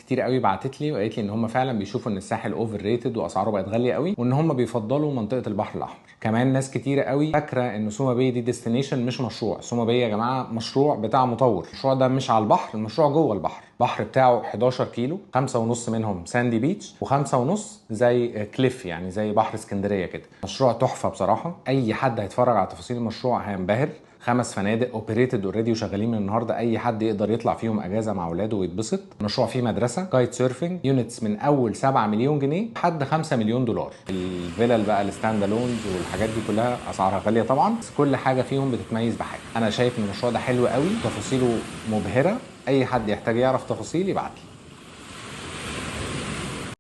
كتير قوي بعتت لي وقالت لي ان هم فعلا بيشوفوا ان الساحل اوفر ريتد واسعاره بقت غاليه قوي، وان هم بيفضلوا منطقه البحر الاحمر. كمان ناس كتير قوي فاكره ان سوما باي دي ديستنيشن مش مشروع. سوما باي يا جماعه مشروع بتاع مطور. المشروع ده مش على البحر، المشروع جوه البحر. البحر بتاعه 11 كيلو، 5.5 منهم ساندي بيتش و5.5 زي كليف، يعني زي بحر اسكندريه كده. مشروع تحفه بصراحه. اي حد هيتفرج على تفاصيل المشروع هينبهر. 5 فنادق اوبريتد اوريدي وشغالين من النهارده، اي حد يقدر يطلع فيهم اجازه مع اولاده ويتبسط. المشروع فيه مدرسه، كايت سيرفنج، يونتس من اول 7 مليون جنيه لحد 5 مليون دولار. الفيلل بقى الستاند الونز والحاجات دي كلها اسعارها غاليه طبعا، بس كل حاجه فيهم بتتميز بحاجه. انا شايف ان المشروع ده حلو قوي، تفاصيله مبهره. اي حد يحتاج يعرف تفاصيل يبعت لي.